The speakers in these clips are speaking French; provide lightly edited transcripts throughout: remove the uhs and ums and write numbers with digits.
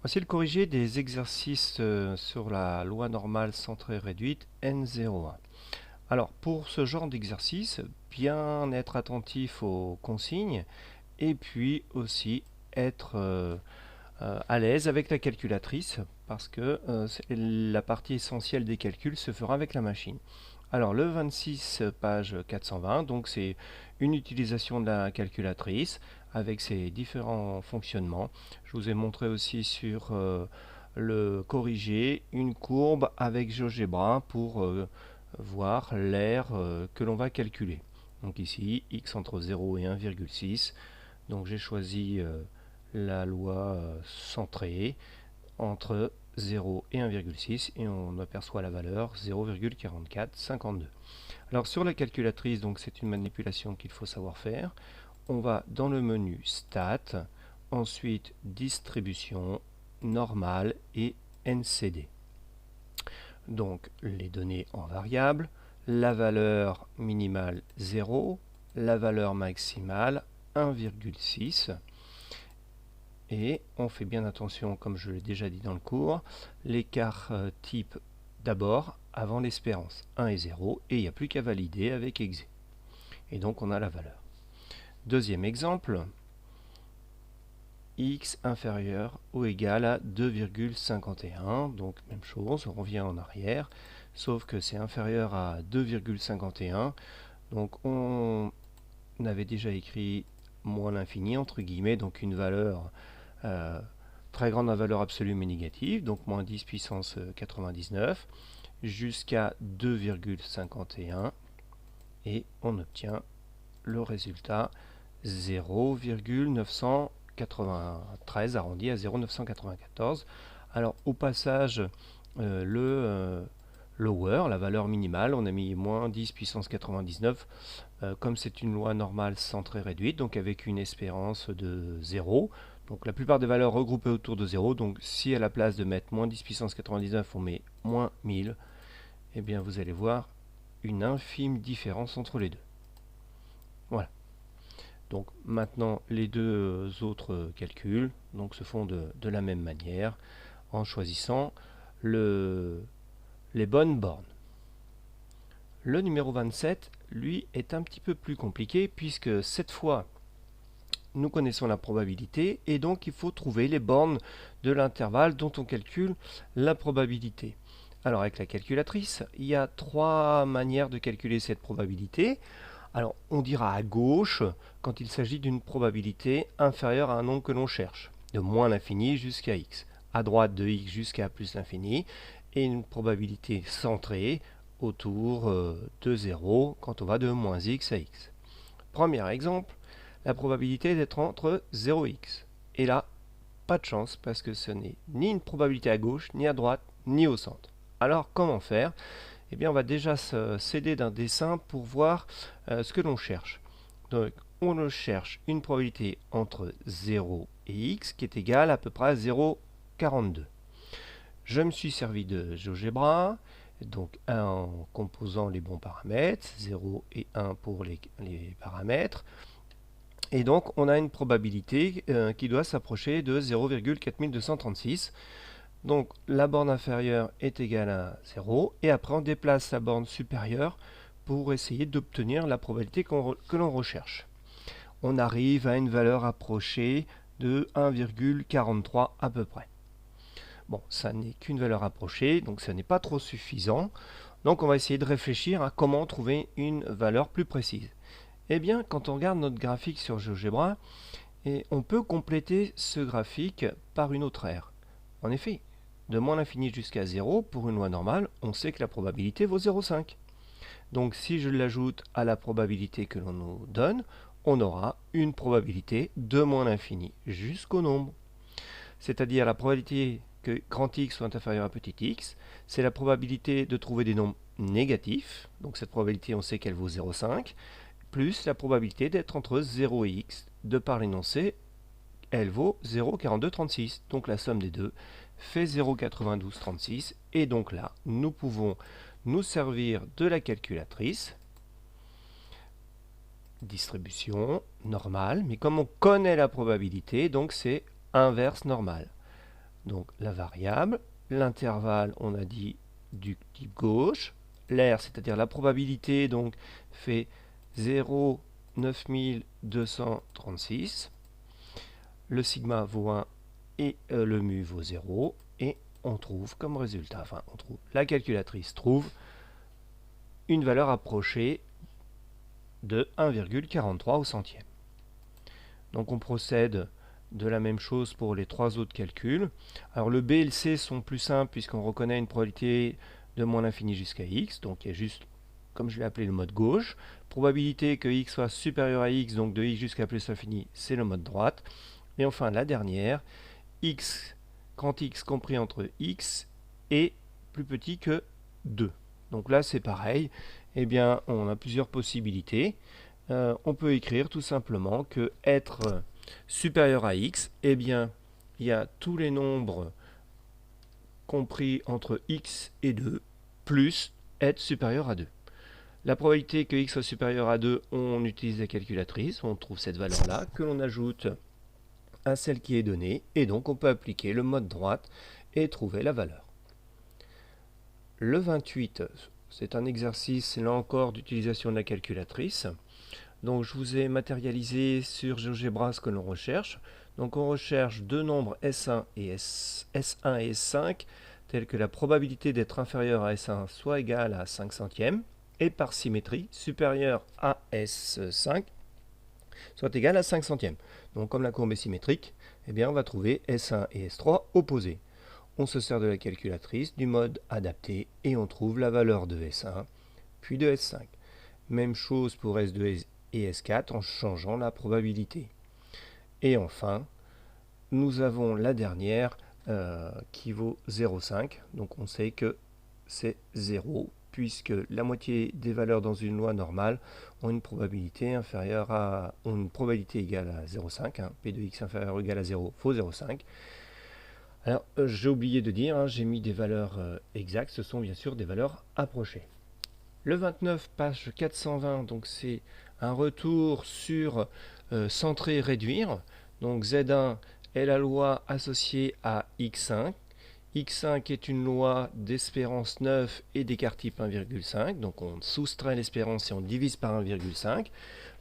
Voici le corrigé des exercices sur la loi normale centrée réduite N01. Alors, pour ce genre d'exercice, bien être attentif aux consignes et puis aussi être à l'aise avec la calculatrice parce que la partie essentielle des calculs se fera avec la machine. Alors, le 26, page 420, donc c'est une utilisation de la calculatrice avec ses différents fonctionnements. Je vous ai montré aussi sur le corrigé une courbe avec GeoGebra pour voir l'aire que l'on va calculer. Donc ici, x entre 0 et 1,6. Donc j'ai choisi la loi centrée entre 0 et 1,6 et on aperçoit la valeur 0,4452. Alors sur la calculatrice, donc c'est une manipulation qu'il faut savoir faire. On va dans le menu Stat, ensuite Distribution, Normale et NCD. Donc les données en variable, la valeur minimale 0, la valeur maximale 1,6 et on fait bien attention, comme je l'ai déjà dit dans le cours, l'écart type d'abord avant l'espérance 1 et 0 et il n'y a plus qu'à valider avec exe. Et donc on a la valeur. Deuxième exemple, x inférieur ou égal à 2,51, donc même chose, on revient en arrière, sauf que c'est inférieur à 2,51, donc on avait déjà écrit moins l'infini, entre guillemets, donc une valeur très grande en valeur absolue mais négative, donc moins 10 puissance 99, jusqu'à 2,51, et on obtient le résultat 0,993 arrondi à 0,994. Alors au passage, le lower, la valeur minimale, on a mis moins 10 puissance 99, comme c'est une loi normale centrée réduite, donc avec une espérance de 0. Donc la plupart des valeurs regroupées autour de 0, donc si à la place de mettre moins 10 puissance 99, on met moins 1000, eh bien vous allez voir une infime différence entre les deux. Voilà. Donc maintenant les deux autres calculs donc, se font de la même manière en choisissant les bonnes bornes. Le numéro 27, lui, est un petit peu plus compliqué puisque cette fois, nous connaissons la probabilité et donc il faut trouver les bornes de l'intervalle dont on calcule la probabilité. Alors avec la calculatrice, il y a trois manières de calculer cette probabilité. Alors on dira à gauche quand il s'agit d'une probabilité inférieure à un nombre que l'on cherche, de moins l'infini jusqu'à x. À droite de x jusqu'à plus l'infini, et une probabilité centrée autour de 0 quand on va de moins x à x. Premier exemple, la probabilité d'être entre 0 et x. Et là, pas de chance parce que ce n'est ni une probabilité à gauche, ni à droite, ni au centre. Alors comment faire? Eh bien on va déjà s'aider d'un dessin pour voir ce que l'on cherche. Donc on cherche une probabilité entre 0 et x qui est égale à peu près à 0,42. Je me suis servi de GeoGebra, donc en composant les bons paramètres, 0 et 1 pour les paramètres. Et donc on a une probabilité qui doit s'approcher de 0,4236. Donc la borne inférieure est égale à 0 et après on déplace la borne supérieure pour essayer d'obtenir la probabilité que l'on recherche. On arrive à une valeur approchée de 1,43 à peu près. Bon, ça n'est qu'une valeur approchée, donc ça n'est pas trop suffisant. Donc on va essayer de réfléchir à comment trouver une valeur plus précise. Eh bien, quand on regarde notre graphique sur GeoGebra, on peut compléter ce graphique par une autre aire. En effet, de moins l'infini jusqu'à 0, pour une loi normale, on sait que la probabilité vaut 0,5. Donc si je l'ajoute à la probabilité que l'on nous donne, on aura une probabilité de moins l'infini jusqu'au nombre. C'est-à-dire la probabilité que grand X soit inférieur à petit x, c'est la probabilité de trouver des nombres négatifs, donc cette probabilité on sait qu'elle vaut 0,5, plus la probabilité d'être entre 0 et x, de par l'énoncé, elle vaut 0,4236. Donc la somme des deux fait 0,9236. Et donc là, nous pouvons nous servir de la calculatrice. Distribution normale. Mais comme on connaît la probabilité, donc c'est inverse normale. donc la variable, l'intervalle, on a dit du type gauche, l'air, c'est-à-dire la probabilité, donc fait 0,9236, le sigma vaut 1 et le mu vaut 0, et on trouve comme résultat, la calculatrice trouve une valeur approchée de 1,43 au centième. Donc on procède de la même chose pour les trois autres calculs. Alors le B et le C sont plus simples puisqu'on reconnaît une probabilité de moins l'infini jusqu'à x, donc il y a juste, comme je l'ai appelé, le mode gauche. Probabilité que x soit supérieur à x, donc de x jusqu'à plus l'infini, c'est le mode droite. Et enfin la dernière, x, quand x compris entre x est plus petit que 2. Donc là c'est pareil, eh bien on a plusieurs possibilités. On peut écrire tout simplement que être supérieur à x, eh bien, il y a tous les nombres compris entre x et 2, plus être supérieur à 2. La probabilité que x soit supérieur à 2, on utilise la calculatrice, on trouve cette valeur-là, que l'on ajoute à celle qui est donnée, et donc on peut appliquer le mode droite et trouver la valeur. Le 28, c'est un exercice, là encore, d'utilisation de la calculatrice. Donc je vous ai matérialisé sur GeoGebra ce que l'on recherche. Donc on recherche deux nombres S1 et S1 et S5, tels que la probabilité d'être inférieur à S1 soit égale à 5 centièmes, et par symétrie, supérieur à S5 soit égale à 5 centièmes. Donc comme la courbe est symétrique, eh bien on va trouver S1 et S3 opposés. On se sert de la calculatrice, du mode adapté, et on trouve la valeur de S1, puis de S5. Même chose pour S2 et S4 en changeant la probabilité. Et enfin, nous avons la dernière qui vaut 0,5. Donc on sait que c'est 0, puisque la moitié des valeurs dans une loi normale ont une probabilité inférieure à ont une probabilité égale à 0,5. Hein. P de x inférieur ou égal à 0 vaut 0,5. Alors j'ai oublié de dire, hein, j'ai mis des valeurs exactes, ce sont bien sûr des valeurs approchées. Le 29, page 420, donc c'est un retour sur centrer réduire. Donc Z1 est la loi associée à X5. X5 est une loi d'espérance 9 et d'écart type 1,5. Donc on soustrait l'espérance et on divise par 1,5.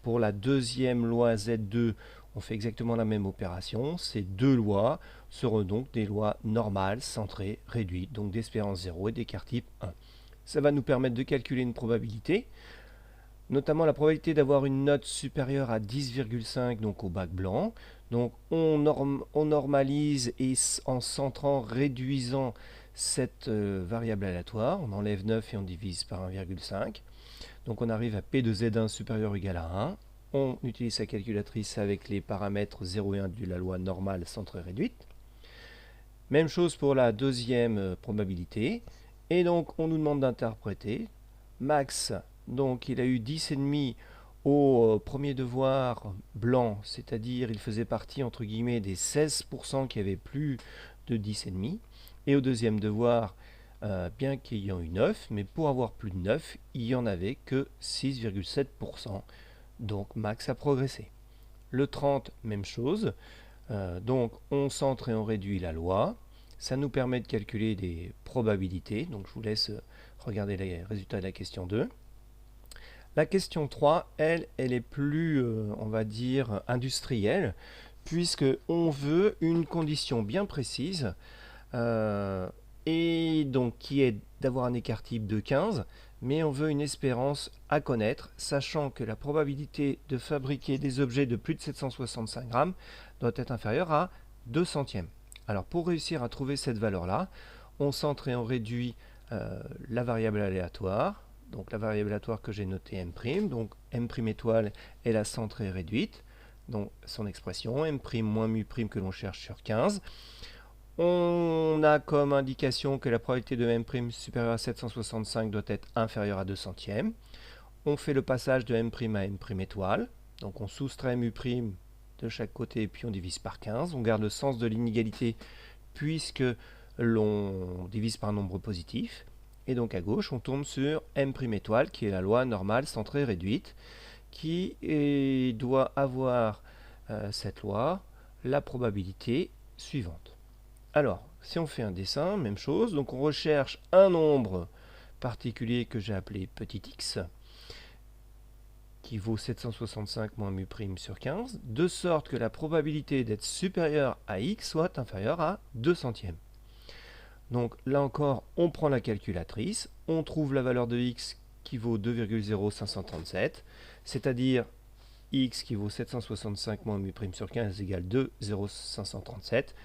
Pour la deuxième loi Z2, on fait exactement la même opération. Ces deux lois seront donc des lois normales, centrées, réduites, donc d'espérance 0 et d'écart type 1. Ça va nous permettre de calculer une probabilité, notamment la probabilité d'avoir une note supérieure à 10,5 donc au bac blanc. Donc on normalise et en centrant, réduisant cette variable aléatoire, on enlève 9 et on divise par 1,5. Donc on arrive à P de Z1 supérieur ou égal à 1. On utilise sa calculatrice avec les paramètres 0 et 1 de la loi normale centrée réduite. Même chose pour la deuxième probabilité. Et donc on nous demande d'interpréter. Max, donc il a eu 10,5 au premier devoir blanc, c'est-à-dire il faisait partie entre guillemets des 16% qui avaient plus de 10,5. Et au deuxième devoir, bien qu'ayant eu 9, mais pour avoir plus de 9, il n'y en avait que 6,7%. Donc Max a progressé. Le 30, même chose. Donc on centre et on réduit la loi. Ça nous permet de calculer des probabilités. Donc je vous laisse regarder les résultats de la question 2. La question 3, elle est plus, on va dire, industrielle, puisque on veut une condition bien précise, et donc qui est d'avoir un écart type de 15, mais on veut une espérance à connaître, sachant que la probabilité de fabriquer des objets de plus de 765 grammes doit être inférieure à 2 centièmes. Alors pour réussir à trouver cette valeur-là, on centre et on réduit la variable aléatoire, donc la variable aléatoire que j'ai notée M', donc M' étoile est la centrée réduite, donc son expression, M' moins mu' que l'on cherche sur 15. On a comme indication que la probabilité de M' supérieure à 765 doit être inférieure à 2 centièmes. On fait le passage de M' à M' étoile, donc on soustrait mu' de chaque côté et puis on divise par 15. On garde le sens de l'inégalité puisque l'on divise par un nombre positif. Et donc à gauche, on tombe sur M' étoile qui est la loi normale centrée réduite qui doit avoir cette loi, la probabilité suivante. Alors, Si on fait un dessin, même chose. Donc on recherche un nombre particulier que j'ai appelé petit x, qui vaut 765 moins mu' sur 15, de sorte que la probabilité d'être supérieure à x soit inférieure à 2 centièmes. Donc là encore, on prend la calculatrice, on trouve la valeur de x qui vaut 2,0537, c'est-à-dire x qui vaut 765 moins mu' sur 15 égale 2,0537,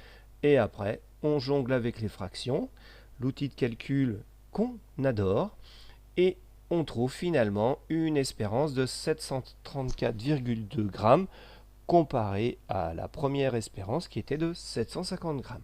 et après, on jongle avec les fractions, l'outil de calcul qu'on adore, et on trouve finalement une espérance de 734,2 grammes comparée à la première espérance qui était de 750 grammes.